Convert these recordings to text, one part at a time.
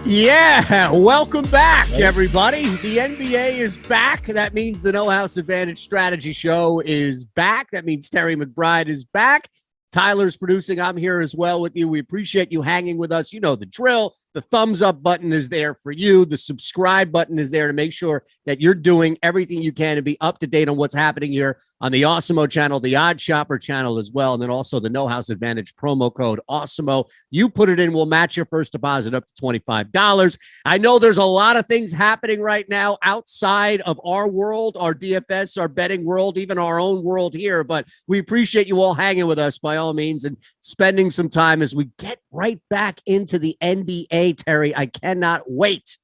Yeah, welcome back, everybody. The NBA is back. That means the No House Advantage Strategy Show is back. That means Terry McBride is back. Tyler's producing. I'm here as well with you. We appreciate you hanging with us. You know the drill. The thumbs up button is there for you. The subscribe button is there to make sure that you're doing everything you can to be up to date on what's happening here on the Awesemo channel, the Odd Shopper channel as well, and then also the No House Advantage promo code Awesemo. You put it in, we'll match your first deposit up to $25. I know there's a lot of things happening right now outside of our world, our DFS, our betting world, even our own world here, but we appreciate you all hanging with us by all means and spending some time as we get right back into the NBA. Terry, I cannot wait.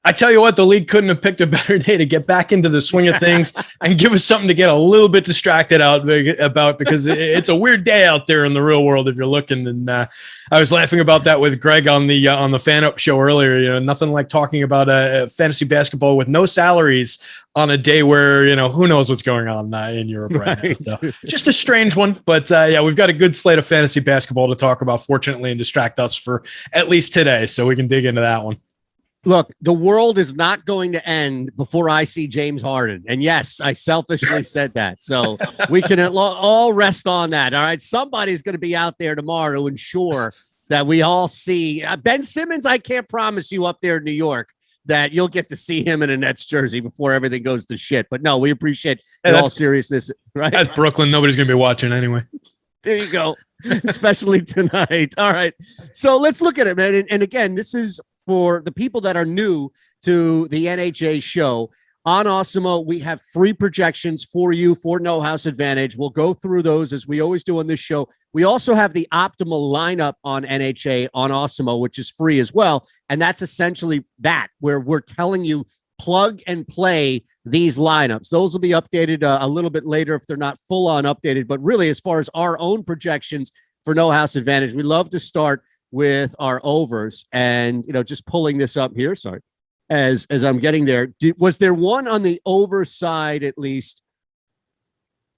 I tell you what, the league couldn't have picked a better day to get back into the swing of things and give us something to get a little bit distracted about because it's a weird day out there in the real world if you're looking. And I was laughing about that with Greg on the Fan Up show earlier. You know, nothing like talking about fantasy basketball with no salaries on a day where, you know, who knows what's going on in Europe right now. So, just a strange one. But yeah, we've got a good slate of fantasy basketball to talk about, fortunately, and distract us for at least today. So we can dig into that one. Look, the world is not going to end before I see James Harden. And yes, I selfishly said that. So we can all rest on that. All right. Somebody's going to be out there tomorrow to ensure that we all see Ben Simmons. I can't promise you up there in New York that you'll get to see him in a Nets jersey before everything goes to shit. But no, we appreciate in all seriousness. Right. That's Brooklyn. Nobody's going to be watching anyway. There you go. Especially tonight. All right. So let's look at it, man. And again, this is for the people that are new to the NHA show. On Awesemo, we have free projections for you for No House Advantage. We'll go through those as we always do on this show. We also have the optimal lineup on NHA on Awesemo, which is free as well. And that's essentially that, where we're telling you plug and play these lineups. Those will be updated a little bit later if they're not full on updated. But really, as far as our own projections for No House Advantage, we love to start with our overs, and just pulling this up here. Sorry, as I'm getting there, was there one on the over side at least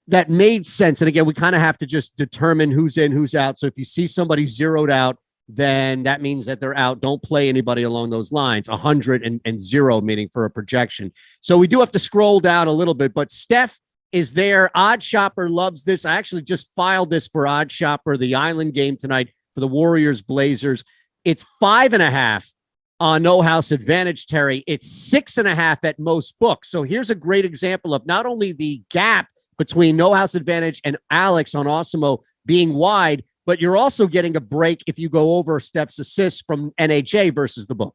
that made sense? And again, we kind of have to just determine who's in, who's out. So if you see somebody zeroed out, then that means that they're out. Don't play anybody along those lines. 100 and 0 meaning for a projection. So we do have to scroll down a little bit, but Steph is there. Odd Shopper loves this. I actually just filed this for Odd Shopper, the Island game tonight for the Warriors Blazers. It's 5.5 on No House Advantage, Terry. It's 6.5 at most books. So here's a great example of not only the gap between No House Advantage and Alex on Awesemo being wide, but you're also getting a break if you go over Steph's assists from NHA versus the book.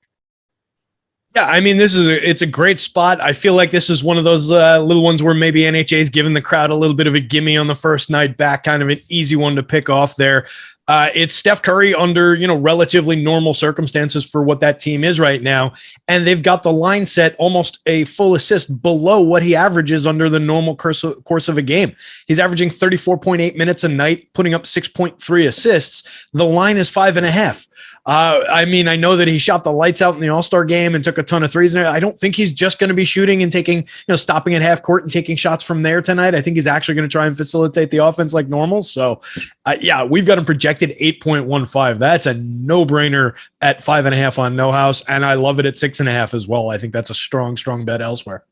Yeah, I mean, it's a great spot. I feel like this is one of those little ones where maybe NHA is giving the crowd a little bit of a gimme on the first night back, kind of an easy one to pick off there. It's Steph Curry under, relatively normal circumstances for what that team is right now. And they've got the line set almost a full assist below what he averages under the normal course of a game. He's averaging 34.8 minutes a night, putting up 6.3 assists. The line is 5.5. I mean, I know that he shot the lights out in the All-Star game and took a ton of threes. And I don't think he's just going to be shooting and taking, stopping at half court and taking shots from there tonight. I think he's actually going to try and facilitate the offense like normal. So, yeah, we've got him projected 8.15. That's a no-brainer at 5.5 on No House. And I love it at 6.5 as well. I think that's a strong, strong bet elsewhere.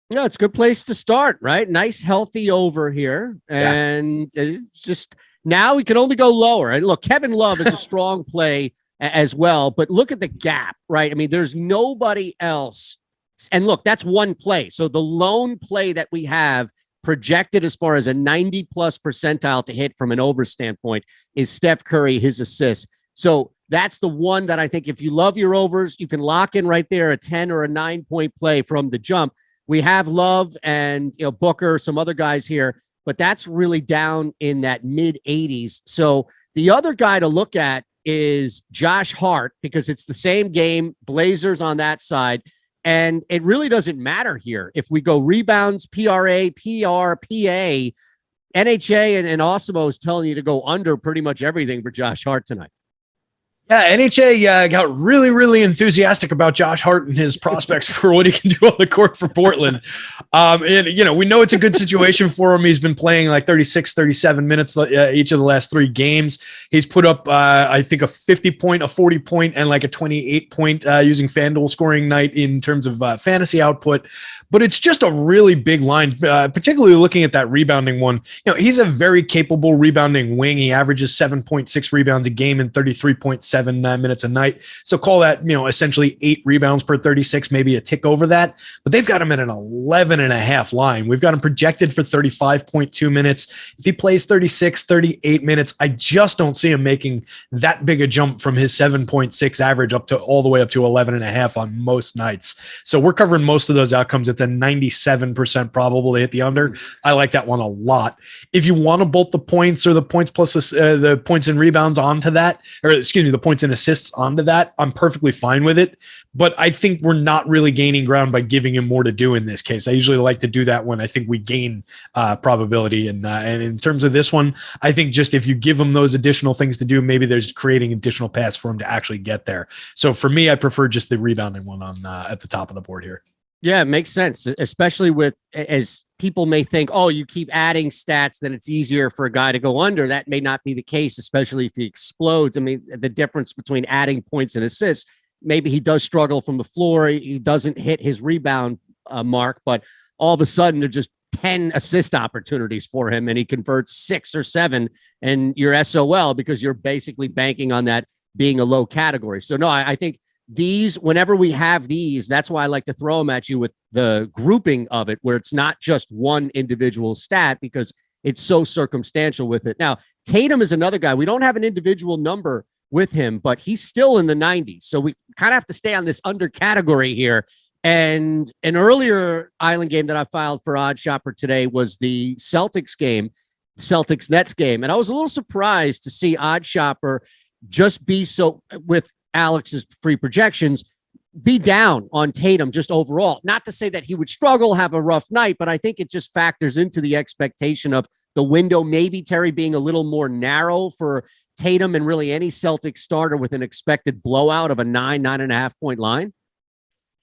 Yeah, it's a good place to start, right? Nice, healthy over here. And just now we can only go lower. And look, Kevin Love is a strong play as well, but look at the gap, right? I mean, there's nobody else. And look, that's one play. So the lone play that we have projected as far as a 90 plus percentile to hit from an over standpoint is Steph Curry, his assists. So that's the one that I think if you love your overs, you can lock in right there a 10 or a 9-point play from the jump. We have Love and Booker, some other guys here, but that's really down in that mid 80s. So the other guy to look at is Josh Hart, because it's the same game, Blazers on that side. And it really doesn't matter here. If we go rebounds, PRA, PR, PA, NHA and Awesemo is telling you to go under pretty much everything for Josh Hart tonight. Yeah, NHA got really, really enthusiastic about Josh Hart and his prospects for what he can do on the court for Portland. And, we know it's a good situation for him. He's been playing like 36, 37 minutes each of the last 3 games. He's put up, I think, a 50-point, a 40-point, and like a 28-point using FanDuel scoring night in terms of fantasy output. But it's just a really big line, particularly looking at that rebounding one. He's a very capable rebounding wing. He averages 7.6 rebounds a game in 33.7 minutes a night. So call that, essentially 8 rebounds per 36, maybe a tick over that. But they've got him at an 11.5 line. We've got him projected for 35.2 minutes. If he plays 36, 38 minutes, I just don't see him making that big a jump from his 7.6 average all the way up to 11.5 on most nights. So we're covering most of those outcomes. It's a 97% probable to hit the under. I like that one a lot. If you want to bolt the points or the points plus the points and rebounds onto that, or excuse me, the points and assists onto that, I'm perfectly fine with it. But I think we're not really gaining ground by giving him more to do in this case. I usually like to do that when I think we gain probability. And in terms of this one, I think just if you give him those additional things to do, maybe there's creating additional paths for him to actually get there. So for me, I prefer just the rebounding one on at the top of the board here. Yeah, it makes sense, especially with, as people may think, oh, you keep adding stats, then it's easier for a guy to go under. That may not be the case, especially if he explodes. I mean, the difference between adding points and assists, maybe he does struggle from the floor. He doesn't hit his rebound mark, but all of a sudden, there's just 10 assist opportunities for him, and he converts 6 or 7, and you're SOL because you're basically banking on that being a low category. So, no, I think these, whenever we have these, that's why I like to throw them at you with the grouping of it, where it's not just one individual stat because it's so circumstantial with it. Now, Tatum is another guy. We don't have an individual number with him, but he's still in the 90s. So we kind of have to stay on this under category here. And an earlier Island game that I filed for Odd Shopper today was the Celtics game, Celtics-Nets game. And I was a little surprised to see Odd Shopper just be so, with Alex's free projections, be down on Tatum just overall. Not to say that he would struggle, have a rough night, but I think it just factors into the expectation of the window, maybe Terry being a little more narrow for Tatum and really any Celtic starter with an expected blowout of a 9.5 point line.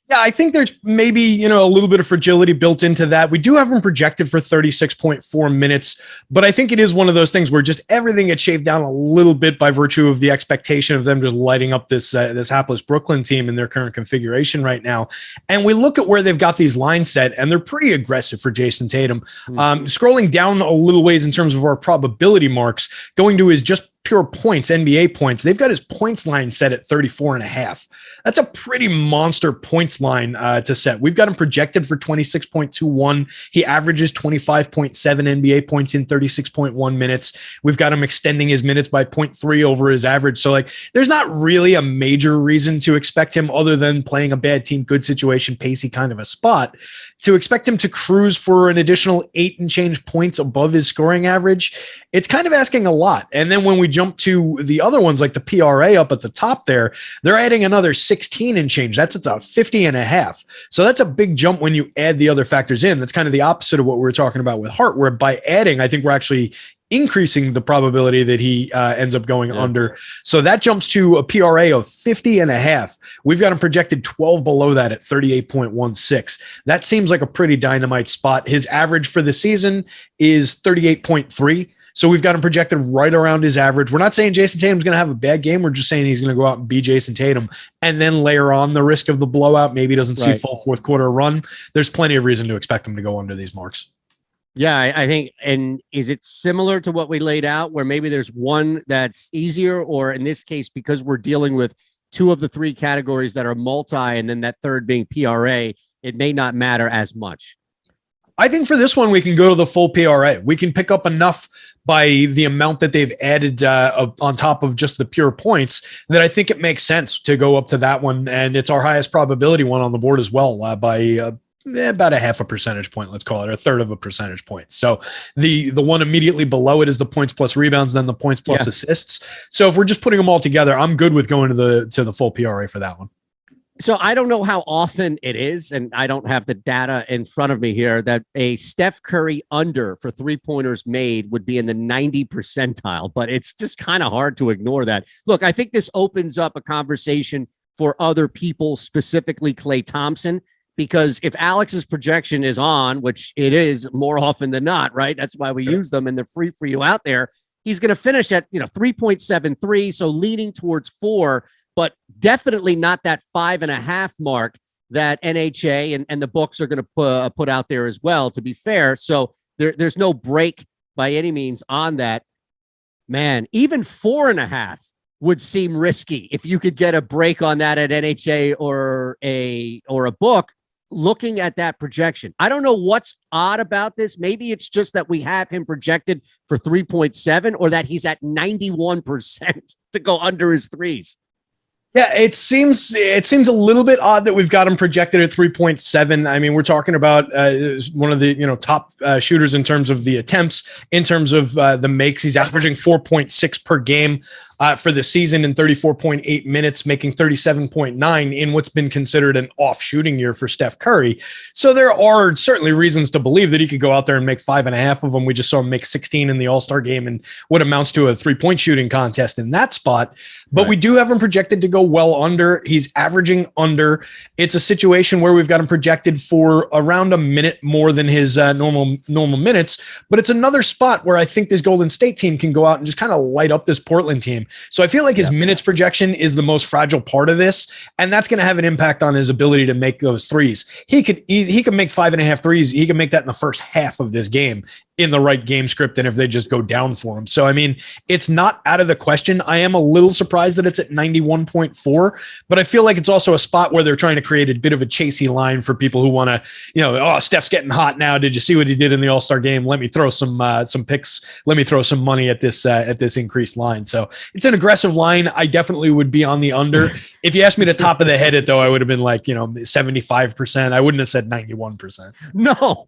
Yeah, I think there's maybe, a little bit of fragility built into that. We do have him projected for 36.4 minutes, but I think it is one of those things where just everything gets shaved down a little bit by virtue of the expectation of them just lighting up this hapless Brooklyn team in their current configuration right now. And we look at where they've got these lines set, and they're pretty aggressive for Jayson Tatum. Scrolling down a little ways in terms of our probability marks, going to his just pure points, NBA points, they've got his points line set at 34.5. That's a pretty monster points line to set. We've got him projected for 26.21. He averages 25.7 NBA points in 36.1 minutes. We've got him extending his minutes by 0.3 over his average. So there's not really a major reason to expect him other than playing a bad team, good situation, pacey kind of a spot. To expect him to cruise for an additional 8 and change points above his scoring average, it's kind of asking a lot. And then when we jump to the other ones, like the PRA up at the top there, they're adding another 16 and change. That's a 50.5. So that's a big jump when you add the other factors in. That's kind of the opposite of what we were talking about with Hart, where by adding, I think we're actually increasing the probability that he ends up going under. So that jumps to a PRA of 50.5. We've got him projected 12 below that at 38.16. That seems like a pretty dynamite spot. His average for the season is 38.3. So we've got him projected right around his average. We're not saying Jayson Tatum's going to have a bad game. We're just saying he's going to go out and be Jayson Tatum and then layer on the risk of the blowout. Maybe he doesn't see a full fourth quarter run. There's plenty of reason to expect him to go under these marks. Yeah, I think, and is it similar to what we laid out where maybe there's one that's easier, or in this case, because we're dealing with 2 of the 3 categories that are multi and then that third being PRA, it may not matter as much? I think for this one, we can go to the full PRA. We can pick up enough by the amount that they've added on top of just the pure points that I think it makes sense to go up to that one. And it's our highest probability one on the board as well by about a 0.5 percentage point, let's call it, or 1/3 of a percentage point. So the one immediately below it is the points plus rebounds, then the points plus assists. So if we're just putting them all together, I'm good with going to the full PRA for that one. So I don't know how often it is, and I don't have the data in front of me here, that a Steph Curry under for 3-pointers made would be in the 90 percentile, but it's just kind of hard to ignore that. Look, I think this opens up a conversation for other people, specifically Klay Thompson, because if Alex's projection is on, which it is more often than not, right? That's why we use them and they're free for you out there. He's going to finish at 3.73, so leaning towards 4, but definitely not that 5.5 mark that NHA and the books are going to put out there as well, to be fair. So there's no break by any means on that. Man, even 4.5 would seem risky if you could get a break on that at NHA or a book. Looking at that projection, I don't know what's odd about this. Maybe it's just that we have him projected for 3.7 or that he's at 91% to go under his threes. Yeah, it seems a little bit odd that we've got him projected at 3.7. I mean, we're talking about one of the top shooters in terms of the attempts, in terms of the makes. He's averaging 4.6 per game for the season in 34.8 minutes, making 37.9 in what's been considered an off shooting year for Steph Curry. So there are certainly reasons to believe that he could go out there and make 5.5 of them. We just saw him make 16 in the All-Star game and what amounts to a 3-point shooting contest in that spot. But we do have him projected to go well under. He's averaging under. It's a situation where we've got him projected for around a minute more than his normal minutes. But it's another spot where I think this Golden State team can go out and just kind of light up this Portland team. So I feel like his minutes projection is the most fragile part of this, and that's going to have an impact on his ability to make those threes. He could make 5.5 threes. He can make that in the first half of this game in the right game script and if they just go down for him. So, I mean, it's not out of the question. I am a little surprised that it's at 91.4, but I feel like it's also a spot where they're trying to create a bit of a chasey line for people who want to, Steph's getting hot now. Did you see what he did in the All-Star game? Let me throw some picks. Let me throw some money at this increased line. So it's an aggressive line. I definitely would be on the under. If you asked me to top of the head it though, I would have been like, 75%. I wouldn't have said 91%. No,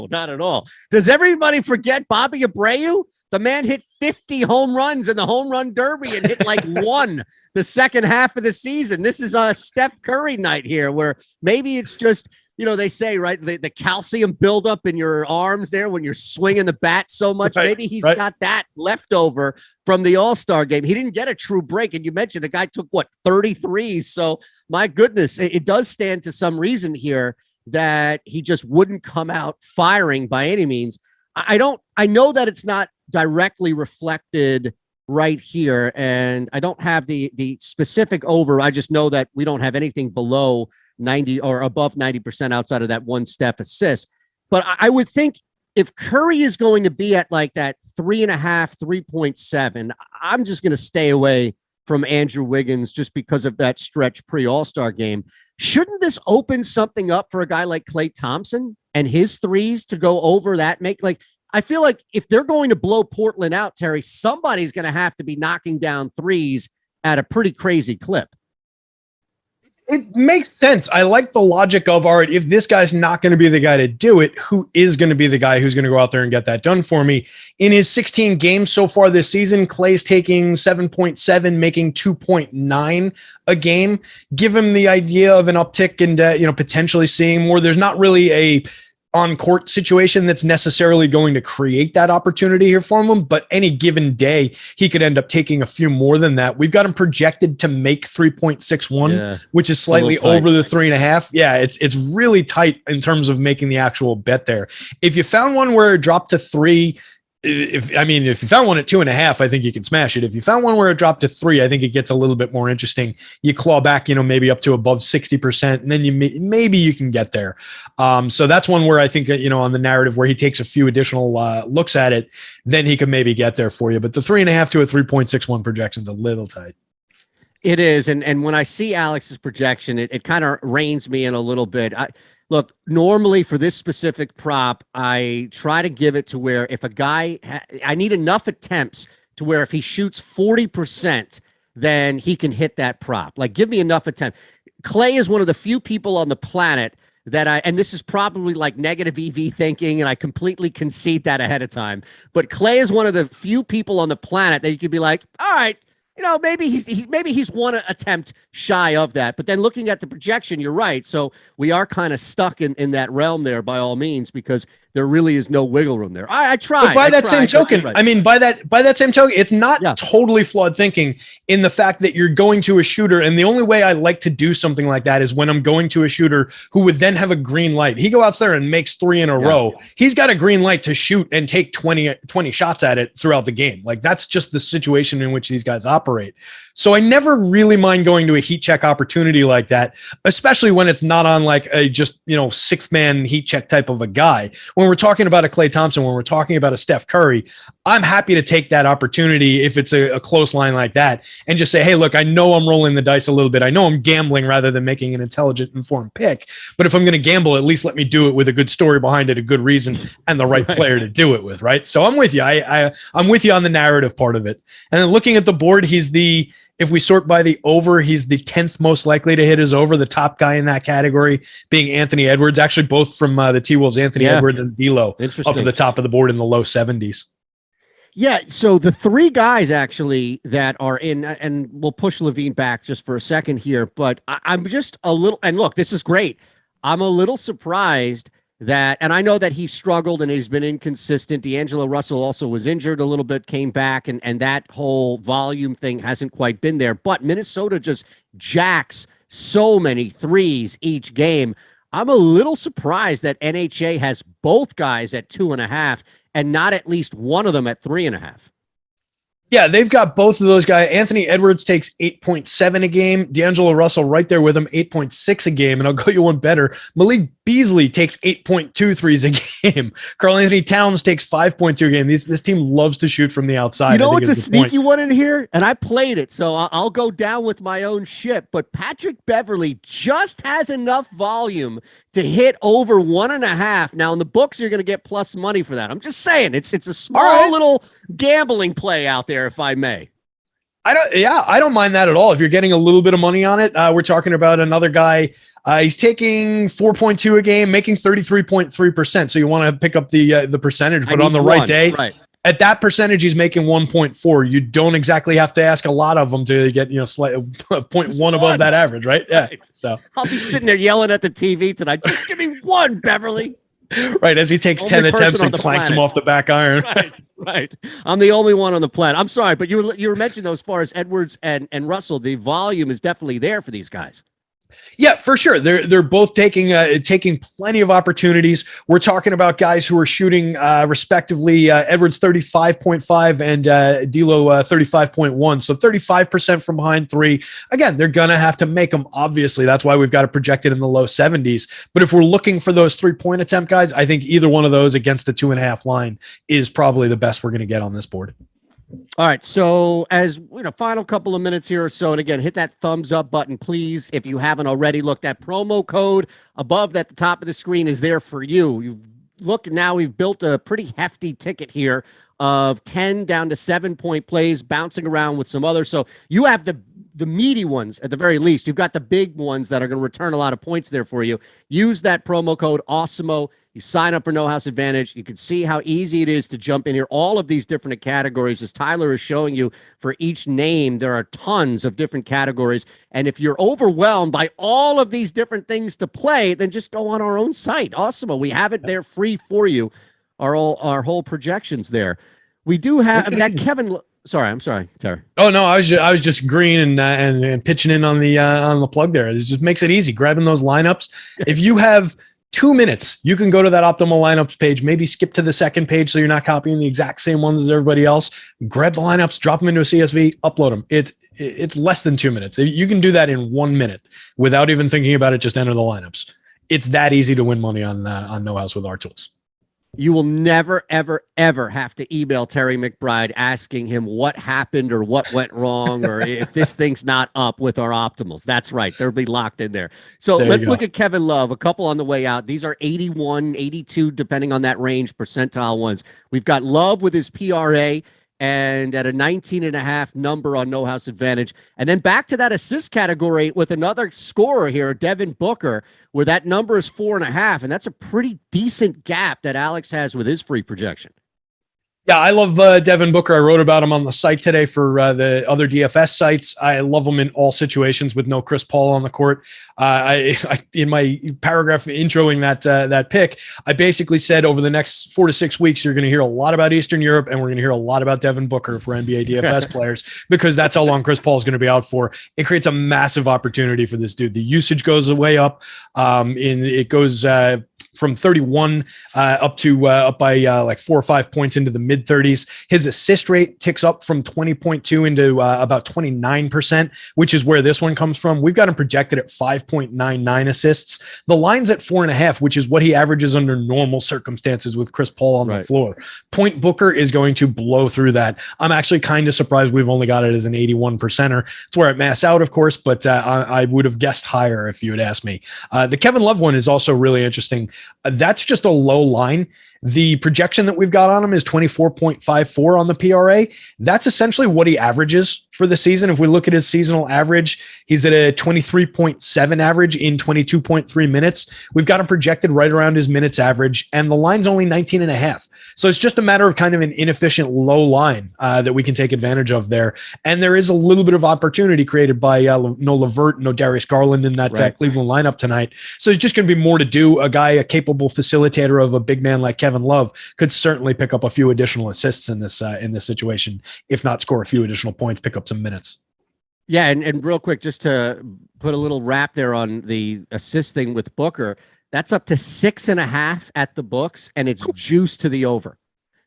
not at all. Does everybody forget Bobby Abreu? The man hit 50 home runs in the home run derby and hit like one the second half of the season. This is a Steph Curry night here where maybe it's just, they say, right, the calcium buildup in your arms there when you're swinging the bat so much. Right, maybe he's got that leftover from the All-Star game. He didn't get a true break. And you mentioned the guy took, 33s. So, my goodness, it does stand to some reason here that he just wouldn't come out firing by any means. I know that it's not directly reflected right here, and I don't have the specific over. I just know that we don't have anything below 90 or above 90% outside of that one Steph assist. But I would think if Curry is going to be at like that 3.5, 3.7, I'm just going to stay away from Andrew Wiggins just because of that stretch pre-All-Star game. Shouldn't this open something up for a guy like Klay Thompson and his threes to go over that? I feel like if they're going to blow Portland out, Terry, somebody's going to have to be knocking down threes at a pretty crazy clip. It makes sense. I like the logic of, all right, if this guy's not going to be the guy to do it, who is going to be the guy who's going to go out there and get that done for me? In his 16 games so far this season, Klay's taking 7.7, making 2.9 a game. Give him the idea of an uptick and potentially seeing more. There's not really a on-court situation that's necessarily going to create that opportunity here for him, but any given day, he could end up taking a few more than that. We've got him projected to make 3.61, which is slightly over the 3.5. Yeah, it's really tight in terms of making the actual bet there. If you found one where it dropped to 3, if you found one at 2.5, I think you can smash it. If you found one where it dropped to 3, I think it gets a little bit more interesting. You claw back, maybe up to above 60%, and then maybe you can get there. So that's one where I think, on the narrative where he takes a few additional looks at it, then he could maybe get there for you. But the 3.5 to a 3.61 projection is a little tight. It is. And when I see Alex's projection, it kind of reins me in a little bit. Look, normally for this specific prop, I try to give it to where if a guy, I need enough attempts to where if he shoots 40%, then he can hit that prop. Like, give me enough attempts. Klay is one of the few people on the planet that and this is probably like negative EV thinking, and I completely concede that ahead of time. But Klay is one of the few people on the planet that you could be like, all right, maybe he's one attempt shy of that. But then looking at the projection, you're right. So we are kind of stuck in that realm there by all means, because there really is no wiggle room there. I tried. But by that same token, it's not totally flawed thinking in the fact that you're going to a shooter. And the only way I like to do something like that is when I'm going to a shooter who would then have a green light. He goes out there and makes 3 in a row. He's got a green light to shoot and take 20 shots at it throughout the game. Like, that's just the situation in which these guys operate. So I never really mind going to a heat check opportunity like that, especially when it's not on like a just, 6-man heat check type of a guy. When we're talking about a Klay Thompson, when we're talking about a Steph Curry, I'm happy to take that opportunity if it's a close line like that and just say, hey, look, I know I'm rolling the dice a little bit. I know I'm gambling rather than making an intelligent, informed pick. But if I'm going to gamble, at least let me do it with a good story behind it, a good reason, and the right player to do it with, right? So I'm with you. I'm with you on the narrative part of it. And then looking at the board, if we sort by the over, he's the 10th most likely to hit his over. The top guy in that category being Anthony Edwards, actually both from the T-Wolves, Anthony Edwards and D'Lo, up at the top of the board in the low 70s. Yeah, so the 3 guys actually that are in, and we'll push Levine back just for a second here, but I'm just a little, and look, this is great. I'm a little surprised that, and I know that he struggled and he's been inconsistent. D'Angelo Russell also was injured a little bit, came back, and that whole volume thing hasn't quite been there. But Minnesota just jacks so many threes each game. I'm a little surprised that NHA has both guys at 2.5 and not at least one of them at 3.5. Yeah, they've got both of those guys. Anthony Edwards takes 8.7 a game. D'Angelo Russell right there with him, 8.6 a game. And I'll go you one better. Malik Beasley takes 8.2 threes a game. Karl Anthony Towns takes 5.2 a game. This team loves to shoot from the outside. You know what's a sneaky one in here? And I played it, so I'll go down with my own ship. But Patrick Beverley just has enough volume to hit over 1.5. Now, in the books, you're going to get plus money for that. I'm just saying, it's a small little gambling play out there, if I may. I don't mind that at all. If you're getting a little bit of money on it, we're talking about another guy. He's taking 4.2 a game, making 33.3%. So you want to pick up the percentage, but on the right day, At that percentage, he's making 1.4. You don't exactly have to ask a lot of them to get, slight 0.1 above that average, right? Yeah. Right. So I'll be sitting there yelling at the TV tonight. Just give me one, Beverly. Right, as he takes 10 attempts and clanks him off the back iron. Right. I'm the only one on the planet. I'm sorry, but you were mentioning though, as far as Edwards and Russell, the volume is definitely there for these guys. Yeah, for sure. They're both taking plenty of opportunities. We're talking about guys who are shooting respectively Edwards 35.5 and D'Lo 35.1. So 35% from behind three. Again, they're gonna have to make them. Obviously, that's why we've got it projected in the low 70s. But if we're looking for those 3-point attempt guys, I think either one of those against the 2.5 line is probably the best we're gonna get on this board. All right, so as final couple of minutes here or so, and again, hit that thumbs up button, please, if you haven't already. Look, that promo code above at the top of the screen is there for you. Now we've built a pretty hefty ticket here of 10 down to 7-point plays, bouncing around with some others. So you have the meaty ones at the very least. You've got the big ones that are going to return a lot of points there for you. Use that promo code Awesemo. You sign up for No House Advantage. You can see how easy it is to jump in here. All of these different categories, as Tyler is showing you, for each name, there are tons of different categories. And if you're overwhelmed by all of these different things to play, then just go on our own site, Awesemo. We have it there free for you. Our whole projections there. We do have that Kevin. Sorry, I'm sorry, Terry. Oh no, I was just agreeing and pitching in on the plug there. It just makes it easy grabbing those lineups. If you have 2 minutes, you can go to that optimal lineups page, maybe skip to the second page so you're not copying the exact same ones as everybody else. Grab the lineups, drop them into a CSV, upload them. It's less than 2 minutes. You can do that in 1 minute without even thinking about it. Just enter the lineups. It's that easy to win money on No House with our tools. You will never, ever, ever have to email Terry McBride asking him what happened or what went wrong or if this thing's not up with our optimals. That's right. They'll be locked in there. So let's look at Kevin Love, a couple on the way out. These are 81, 82, depending on that range, percentile ones. We've got Love with his PRA and at a 19.5 number on No House Advantage. And then back to that assist category with another scorer here, Devin Booker, where that number is 4.5. And that's a pretty decent gap that Alex has with his free projection. Yeah, I love Devin Booker. I wrote about him on the site today for the other DFS sites. I love him in all situations with no Chris Paul on the court. I in my paragraph introing that pick, I basically said over the next 4 to 6 weeks, you're going to hear a lot about Eastern Europe, and we're going to hear a lot about Devin Booker for NBA DFS players because that's how long Chris Paul is going to be out for. It creates a massive opportunity for this dude. The usage goes way up. It goes from 31 up by like 4 or 5 points into the mid 30s. His assist rate ticks up from 20.2 into about 29%, which is where this one comes from. We've got him projected at 5.99 assists. The line's at 4.5, which is what he averages under normal circumstances with Chris Paul on the floor. Point Booker is going to blow through that. I'm actually kind of surprised we've only got it as an 81%er. It's where it mass out, of course, but I would have guessed higher if you had asked me. The Kevin Love one is also really interesting. That's just a low line. The projection that we've got on him is 24.54 on the PRA. That's essentially what he averages for the season. If we look at his seasonal average, he's at a 23.7 average in 22.3 minutes. We've got him projected right around his minutes average, and the line's only 19.5. So it's just a matter of kind of an inefficient low line that we can take advantage of there. And there is a little bit of opportunity created by no LeVert, no Darius Garland in that Cleveland lineup tonight. So it's just going to be more to do. A capable facilitator of a big man like Kevin Love could certainly pick up a few additional assists in this situation, if not score a few additional points, pick up some minutes. Yeah, and real quick, just to put a little wrap there on the assist thing with Booker, that's up to 6.5 at the books, and it's juiced to the over.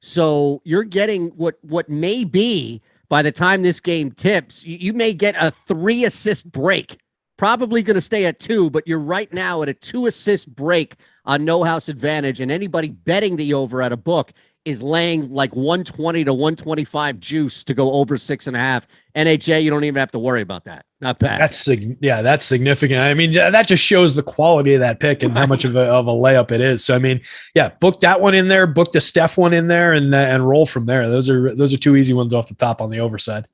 So you're getting what may be, by the time this game tips, you may get a 3-assist break. Probably going to stay at 2, but you're right now at a 2-assist break on No House Advantage, and anybody betting the over at a book is laying like 120 to 125 juice to go over 6.5. NHA, you don't even have to worry about that. Not bad. That's significant. I mean, that just shows the quality of that pick and how much of a layup it is. So, I mean, yeah, book that one in there, book the Steph one in there, and roll from there. Those are two easy ones off the top on the overside.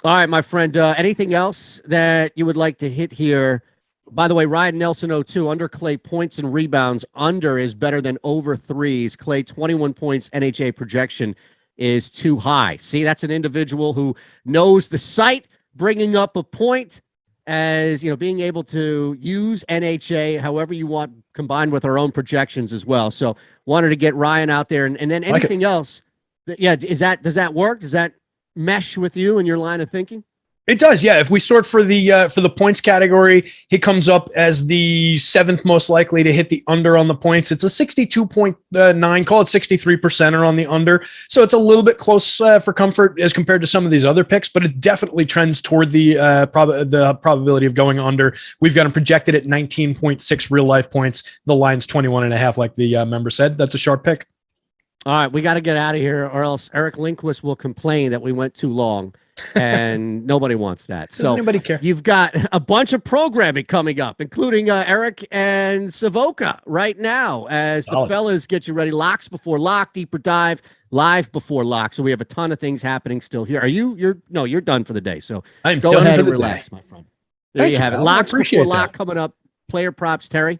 All right, my friend, anything else that you would like to hit here? By the way, Ryan Nelson 02, under Klay points and rebounds, under is better than over threes. Klay 21 points, NHA projection. is too high. See, that's an individual who knows the site, bringing up a point as, being able to use NHA however you want, combined with our own projections as well. So wanted to get Ryan out there, and then anything else. Does that work? Does that mesh with you and your line of thinking? It does, yeah. If we sort for the points category, he comes up as the 7th most likely to hit the under on the points. It's a 62.9, call it 63% on the under. So it's a little bit close for comfort as compared to some of these other picks, but it definitely trends toward the probability of going under. We've got him projected at 19.6 real life points. The line's 21.5, like the member said. That's a sharp pick. All right, we got to get out of here, or else Eric Lindquist will complain that we went too long. And nobody wants that. So anybody care? You've got a bunch of programming coming up, including Eric and Savoca right now, as the fellas get you ready. Locks before lock, deeper dive, live before lock. So we have a ton of things happening still here. You're done for the day. So I'm go done ahead for and the relax, day. my friend. There you have it. Locks before lock coming up. Player props, Terry.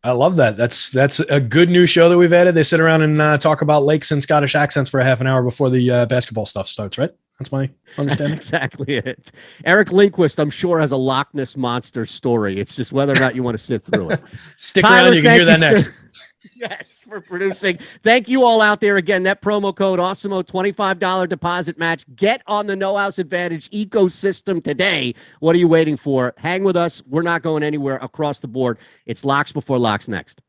I love that. That's a good new show that we've added. They sit around and talk about lakes and Scottish accents for a half an hour before the basketball stuff starts, right? That's my understanding. That's exactly it. Eric Lindquist, I'm sure, has a Loch Ness Monster story. It's just whether or not you want to sit through it. Stick around. You can hear that next. Yes, for producing. Thank you all out there. Again, that promo code Awesemo, $25 deposit match. Get on the No House Advantage ecosystem today. What are you waiting for? Hang with us. We're not going anywhere across the board. It's Locks Before Locks next.